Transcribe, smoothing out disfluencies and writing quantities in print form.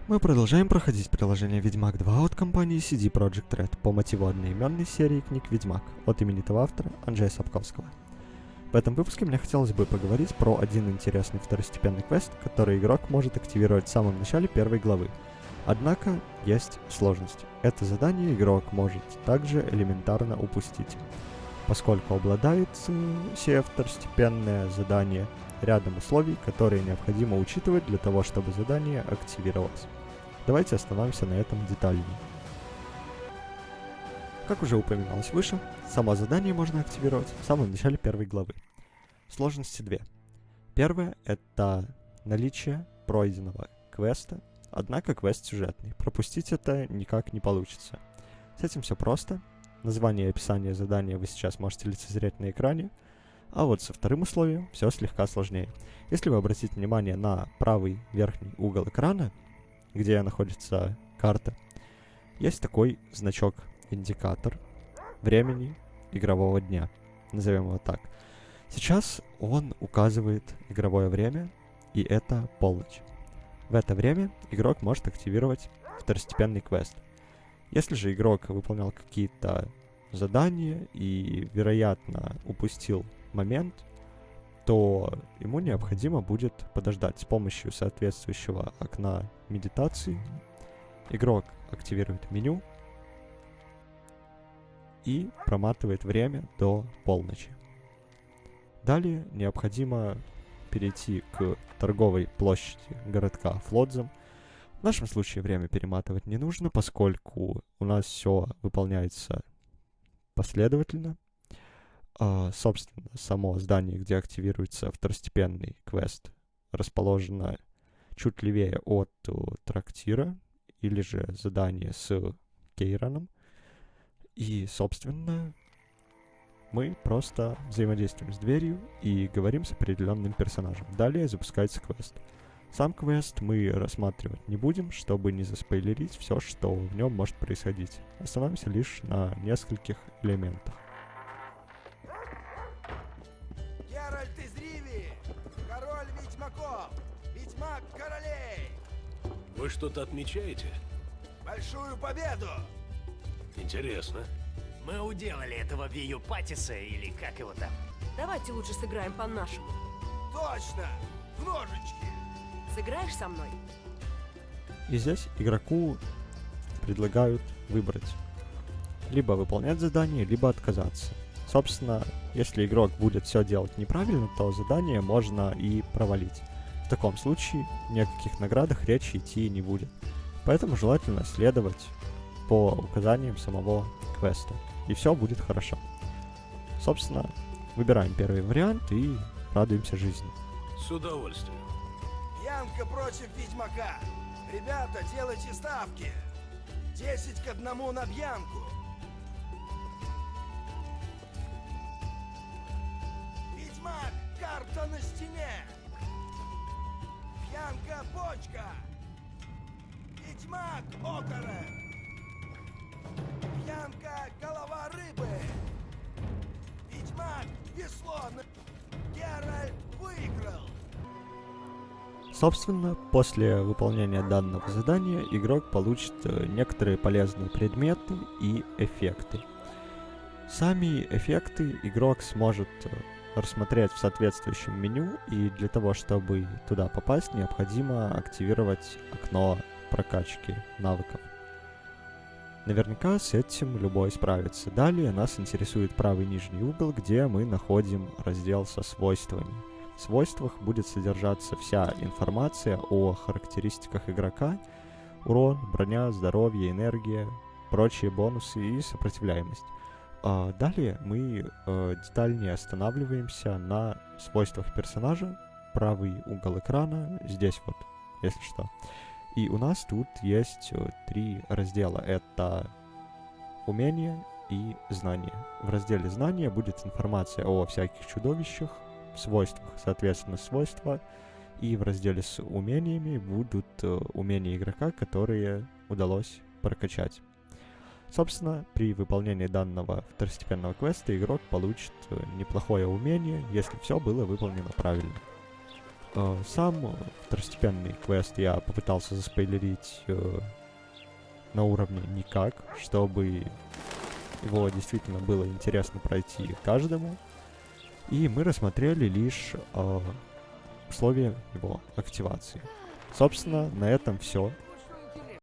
Мы продолжаем проходить приложение Ведьмак 2 от компании CD Projekt Red по мотиву одноименной серии книг Ведьмак от именитого автора Анджея Сапковского. В этом выпуске мне хотелось бы поговорить про один интересный второстепенный квест, который игрок может активировать в самом начале первой главы. Однако есть сложность. Это задание игрок может также элементарно упустить, поскольку обладает сие второстепенное задание рядом условий, которые необходимо учитывать для того, чтобы задание активировалось. Давайте остановимся на этом детальнее. Как уже упоминалось выше, само задание можно активировать в самом начале первой главы. Сложности две. Первое — это наличие пройденного квеста, однако квест сюжетный. Пропустить это никак не получится. С этим все просто. Название и описание задания вы сейчас можете лицезреть на экране, а вот со вторым условием все слегка сложнее. Если вы обратите внимание на правый верхний угол экрана, где находится карта, есть такой значок-индикатор времени игрового дня. Назовем его так. Сейчас он указывает игровое время, и это полночь. В это время игрок может активировать второстепенный квест. Если же игрок выполнял какие-то задания и, вероятно, упустил момент, то ему необходимо будет подождать. С помощью соответствующего окна медитации игрок активирует меню и проматывает время до полночи. Далее необходимо перейти к торговой площади городка Флодзем. В нашем случае время перематывать не нужно, поскольку у нас все выполняется последовательно. Собственно, само здание, где активируется второстепенный квест, расположено чуть левее от трактира, или же задание с Кейраном. И, собственно, мы просто взаимодействуем с дверью и говорим с определенным персонажем. Далее запускается квест. Сам квест мы рассматривать не будем, чтобы не заспойлерить все, что в нем может происходить. Остановимся лишь на нескольких элементах. Геральт из Ривии! Король ведьмаков! Ведьмак королей! Вы что-то отмечаете? Большую победу! Интересно. Мы уделали этого Вию Патиса, или как его там. Давайте лучше сыграем по-нашему. Точно! В ножички! Сыграешь со мной? И здесь игроку предлагают выбрать. Либо выполнять задание, либо отказаться. Собственно, если игрок будет все делать неправильно, то задание можно и провалить. В таком случае ни о каких наградах речи идти не будет. Поэтому желательно следовать по указаниям самого квеста. И все будет хорошо. Собственно, выбираем первый вариант и радуемся жизни. С удовольствием. Бьянка против ведьмака! Ребята, делайте ставки! 10-1 на Бьянку! Ведьмак! Карта на стене! Бьянка бочка! Ведьмак окорок! Бьянка голова рыбы! Ведьмак весло! Геральт выиграл! Собственно, после выполнения данного задания игрок получит некоторые полезные предметы и эффекты. Сами эффекты игрок сможет рассмотреть в соответствующем меню, и для того, чтобы туда попасть, необходимо активировать окно прокачки навыков. Наверняка с этим любой справится. Далее нас интересует правый нижний угол, где мы находим раздел со свойствами. В свойствах будет содержаться вся информация о характеристиках игрока: урон, броня, здоровье, энергия, прочие бонусы и сопротивляемость. Далее мы детальнее останавливаемся на свойствах персонажа, правый угол экрана, здесь вот, если что. И у нас тут есть 3 раздела. Это умения и знания. В разделе знания будет информация о всяких чудовищах, в свойствах, соответственно, свойства. И в разделе с умениями будут умения игрока, которые удалось прокачать. Собственно, при выполнении данного второстепенного квеста игрок получит неплохое умение, если все было выполнено правильно. Сам второстепенный квест я попытался заспойлерить на уровне никак, чтобы его действительно было интересно пройти каждому. И мы рассмотрели лишь условия его активации. Собственно, на этом все.